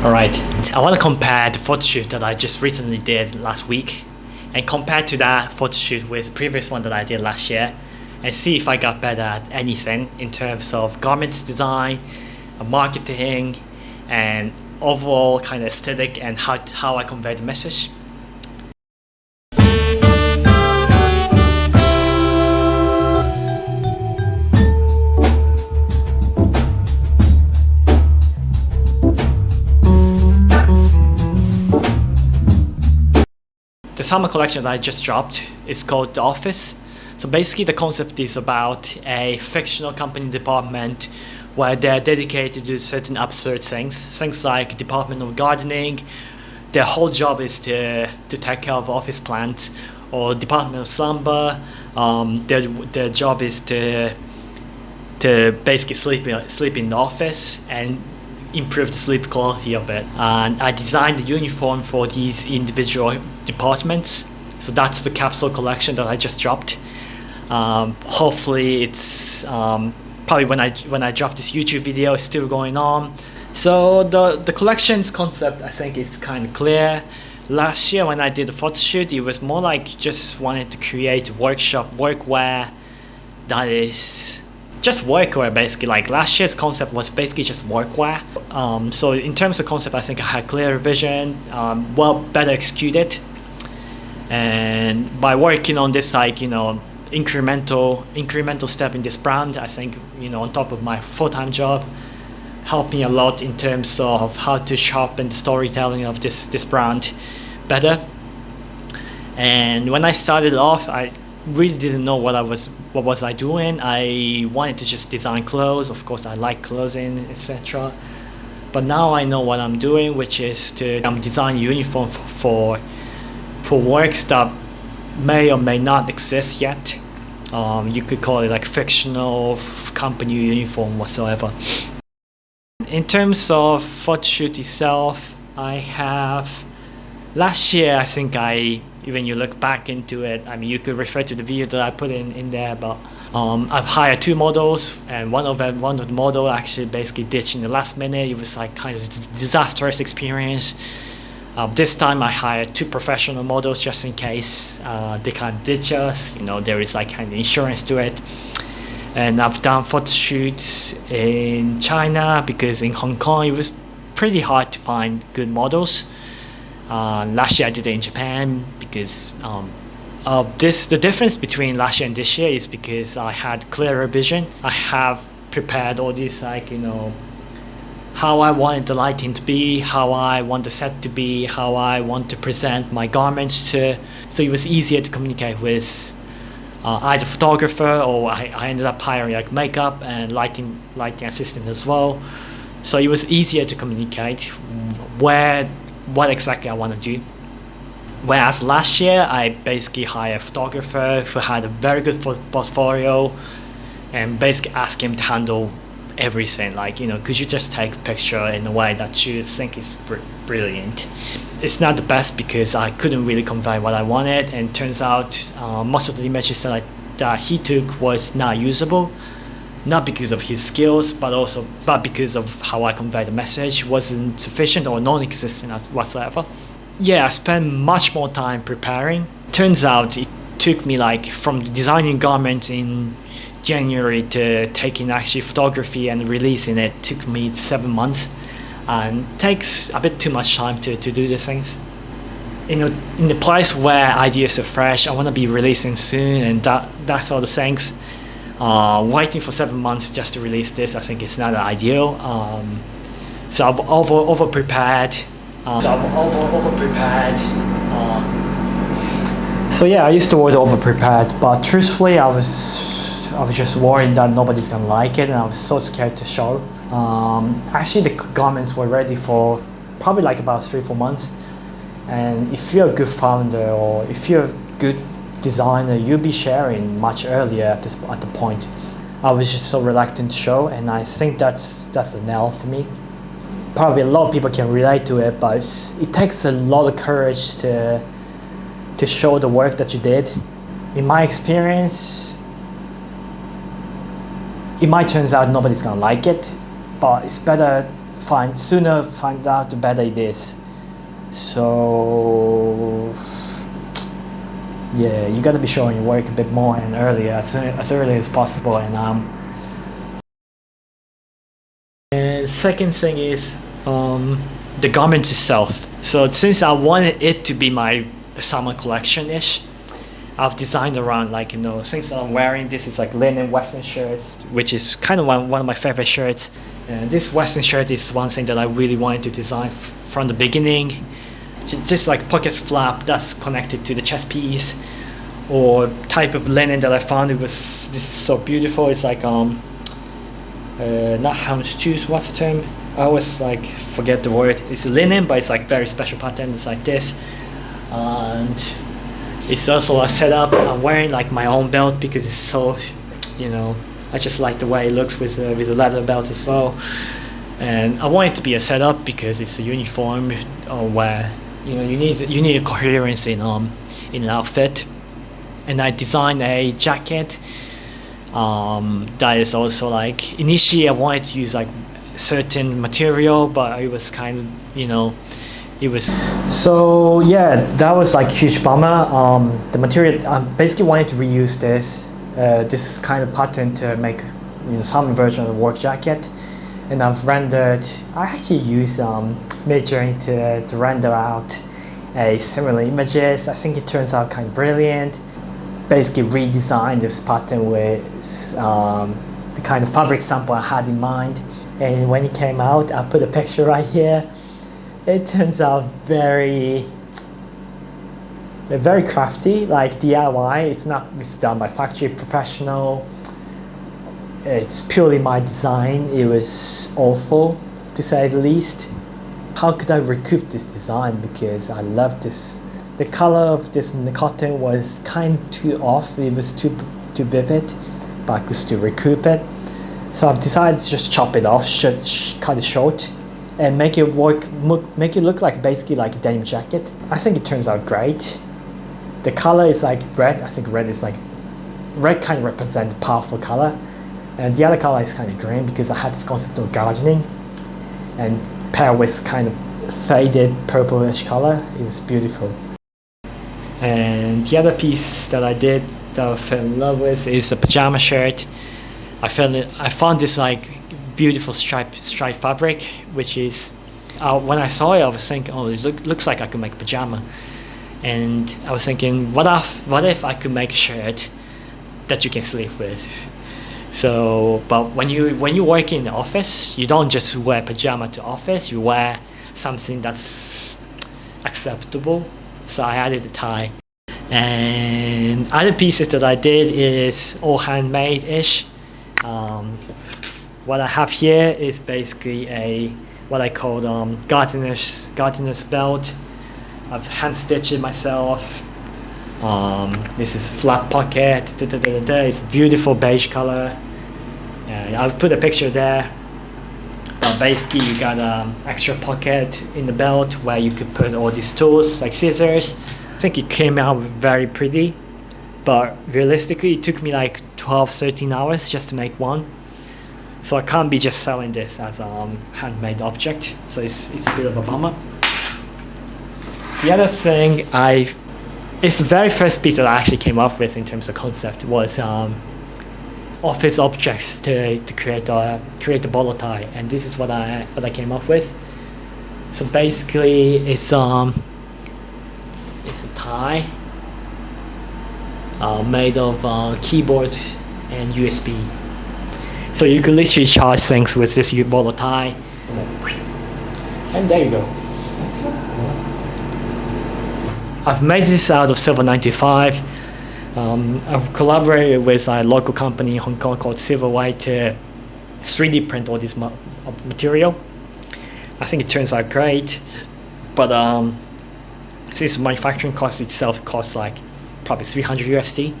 Alright, I want to compare the photoshoot that I just recently did last week and compare to that photoshoot with the previous one that I did last year and see if I got better at anything in terms of garments design, marketing, and overall kind of aesthetic and how I convey the message. The summer collection that I just dropped is called The Office. So basically the concept is about a fictional company department where they're dedicated to certain absurd things like Department of Gardening. Their whole job is to take care of office plants, or Department of Slumber. Their job is to basically sleep in the office and improve the sleep quality of it. And I designed the uniform for these individual departments. So that's the capsule collection that I just dropped. Hopefully it's probably when I drop this YouTube video, it's still going on. So the collection's concept, I think, is kind of clear. Last year when I did the photo shoot, it was more like just wanted to create workwear that is just workwear basically. Like last year's concept was basically just workwear. So in terms of concept, I think I had clear vision, better executed, and by working on this incremental step in this brand, I think on top of my full-time job, helped me a lot in terms of how to sharpen the storytelling of this brand better. And when I started off, I really didn't know what was I doing. I wanted to just design clothes. Of course, I like clothing, etc. But now I know what I'm doing, which is to design uniform for works that may or may not exist yet. You could call it like fictional company uniform whatsoever. In terms of photoshoot itself, I have last year, I think when you look back into it, I mean, you could refer to the video that I put in there, but I've hired 2 models, and one of the model actually basically ditched in the last minute. It was like kind of a disastrous experience. This time I hired 2 professional models just in case they can't ditch us. There is like kind of insurance to it. And I've done photo shoots in China because in Hong Kong it was pretty hard to find good models. Last year I did it in Japan because the difference between last year and this year is because I had clearer vision. I have prepared all these how I wanted the lighting to be, how I want the set to be, how I want to present my garments to. So it was easier to communicate with either photographer, or I ended up hiring like makeup and lighting assistant as well. So it was easier to communicate what exactly I want to do. Whereas last year I basically hired a photographer who had a very good portfolio and basically asked him to handle everything. Like, could you just take a picture in a way that you think is brilliant? It's not the best because I couldn't really convey what I wanted, and turns out most of the images that he took was not usable. Not because of his skills, but because of how I convey the message wasn't sufficient or non-existent whatsoever. Yeah, I spent much more time preparing. Turns out it took me from designing garments in January to taking actually photography and releasing it took me 7 months, and takes a bit too much time to do these things. In the place where ideas are fresh, I want to be releasing soon and that sort of things. Waiting for 7 months just to release this, I think it's not ideal. So I've over prepared. So yeah, I used the word over prepared, but truthfully, I was just worried that nobody's gonna like it, and I was so scared to show. Actually, the garments were ready for probably about 3-4 months. And if you're a good founder or if you're a good designer, you'll be sharing much earlier at the point. I was just so reluctant to show, and I think that's the nail for me. Probably a lot of people can relate to it, but it takes a lot of courage to show the work that you did. In my experience, it might turn out nobody's gonna like it, but it's better find out, the better it is. So yeah, you got to be showing your work a bit more and earlier, as early as possible. And second thing is the garment itself. So since I wanted it to be my summer collection-ish, I've designed around, like, things that I'm wearing. This is like linen western shirts, which is kind of one of my favorite shirts. And this western shirt is one thing that I really wanted to design from the beginning. Just like pocket flap that's connected to the chest piece, or type of linen that I found. This is so beautiful. It's like not houndstooth, what's the term? I always like forget the word. It's linen, but it's like very special pattern. It's like this, and it's also a setup. I'm wearing like my own belt because it's so, I just like the way it looks with a leather belt as well. And I want it to be a setup because it's a uniform, where you need a coherence in an outfit. And I designed a jacket that is also like, initially I wanted to use like certain material, but it was kind of, it was, so yeah, that was like huge bummer. The material, I basically wanted to reuse this kind of pattern to make some version of the work jacket. And I actually used Midjourney to render out similar images. I think it turns out kind of brilliant. Basically redesigned this pattern with the kind of fabric sample I had in mind. And when it came out, I put a picture right here. It turns out very crafty, like DIY. It's done by factory professional. It's purely my design. It was awful, to say the least. How could I recoup this design? Because I love this. The color of this cotton was kind of too off. It was too vivid, but I could still recoup it. So I've decided to just chop it off, cut it short, and make it look like basically like a denim jacket. I think it turns out great. The color is like red. I think red kind of represents powerful color. And the other color is kind of green because I had this concept of gardening, and paired with kind of faded purplish color. It was beautiful. And the other piece that I did that I fell in love with is a pajama shirt. I found this like beautiful striped fabric, which is when I saw it, I was thinking, oh, it looks like I could make a pajama. And I was thinking, what if I could make a shirt that you can sleep with? So, but when you work in the office, you don't just wear pajama to office. You wear something that's acceptable. So I added a tie. And other pieces that I did is all handmade-ish. What I have here is basically what I call gardener's belt. I've hand stitched it myself. This is a flat pocket. It's beautiful beige color. I'll put a picture there. But basically, you got an extra pocket in the belt where you could put all these tools like scissors. I think it came out very pretty, but realistically, it took me like 12-13 hours just to make one. So I can't be just selling this as a handmade object. So it's a bit of a bummer. The other thing it's the very first piece that I actually came up with in terms of concept was office objects to create a bolo tie, and this is what I came up with. So basically, it's a tie made of keyboard and USB. So you can literally charge things with this bolo tie, and there you go. I've made this out of Silver 95. I've collaborated with a local company in Hong Kong called Silver White to 3D print all this material. I think it turns out great, but since manufacturing cost itself costs like probably 300 USD,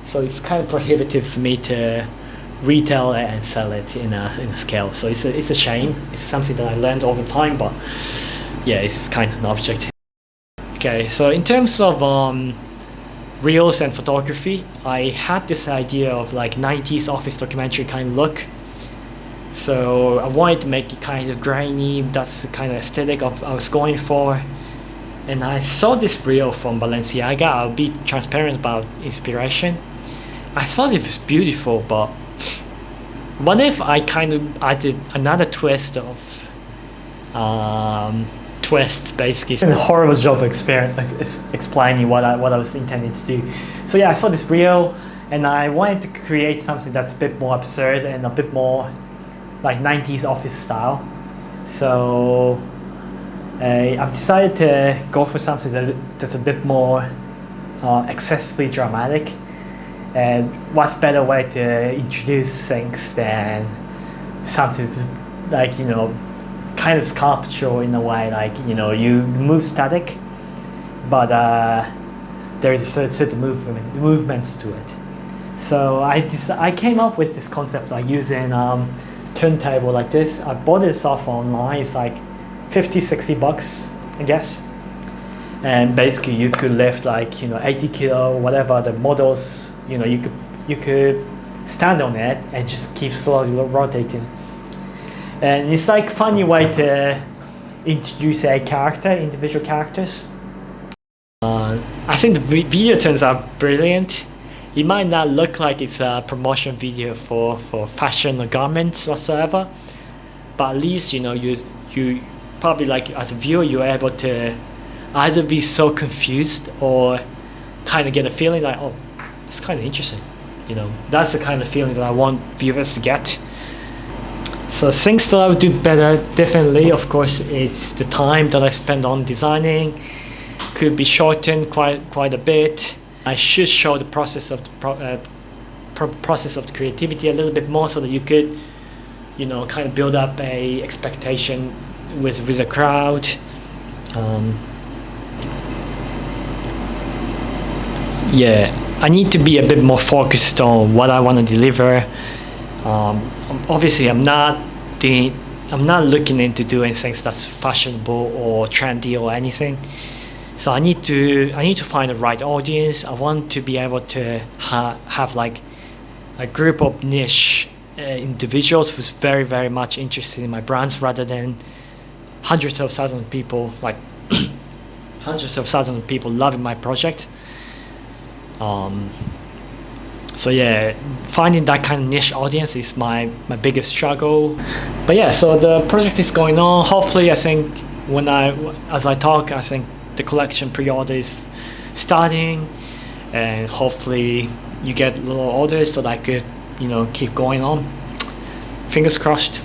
so it's kind of prohibitive for me to retail it and sell it in a scale. So it's a shame. It's something that I learned over time, but yeah, it's kind of an object. Okay, so in terms of reels and photography, I had this idea of like 90s office documentary kind of look, So I wanted to make it kind of grainy. That's the kind of aesthetic I was going for. And I saw this reel from Balenciaga. I'll be transparent about inspiration. I thought it was beautiful, but what if I kind of added another twist of basically. A horrible job of explaining what I was intending to do. So yeah, I saw this reel and I wanted to create something that's a bit more absurd and a bit more like 90s office style. So I've decided to go for something that's a bit more excessively dramatic. And what's better way to introduce things than something that's like, you know, kind of sculptural in a way, like, you know, you move static, but there is a certain movements to it. So I came up with this concept like using turntable like this. I bought this off online. It's like 50-60 bucks, I guess. And basically you could lift like, you know, 80 kilo, whatever the models, you know, you could stand on it and just keep slowly rotating. And it's like funny way to introduce individual characters. I think the video turns out brilliant. It might not look like it's a promotion video for fashion or garments whatsoever, but at least, you know, you probably, like, as a viewer, you're able to either be so confused or kind of get a feeling like, oh, it's kind of interesting. You know, that's the kind of feeling that I want viewers to get. So things that I would do better, definitely, of course, it's the time that I spend on designing could be shortened quite a bit. I should show the process of the process of the creativity a little bit more, so that you could, you know, kind of build up a expectation with a crowd. Yeah, I need to be a bit more focused on what I want to deliver. Obviously, I'm not looking into doing things that's fashionable or trendy or anything. So I need to find the right audience. I want to be able to have like a group of niche individuals who's very, very much interested in my brands, rather than hundreds of thousands of people, like hundreds of thousands of people loving my project. So yeah, finding that kind of niche audience is my biggest struggle. But yeah, so the project is going on. Hopefully, I think as I talk, I think the collection pre-order is starting, and hopefully you get little orders so that I could, you know, keep going on. Fingers crossed.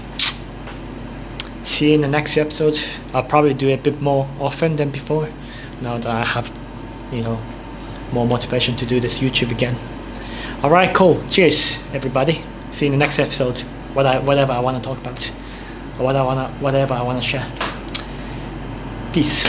See you in the next episode. I'll probably do it a bit more often than before, now that I have, you know, more motivation to do this YouTube again. Alright, cool. Cheers, everybody. See you in the next episode. Whatever I want to talk about, or whatever I want to share. Peace.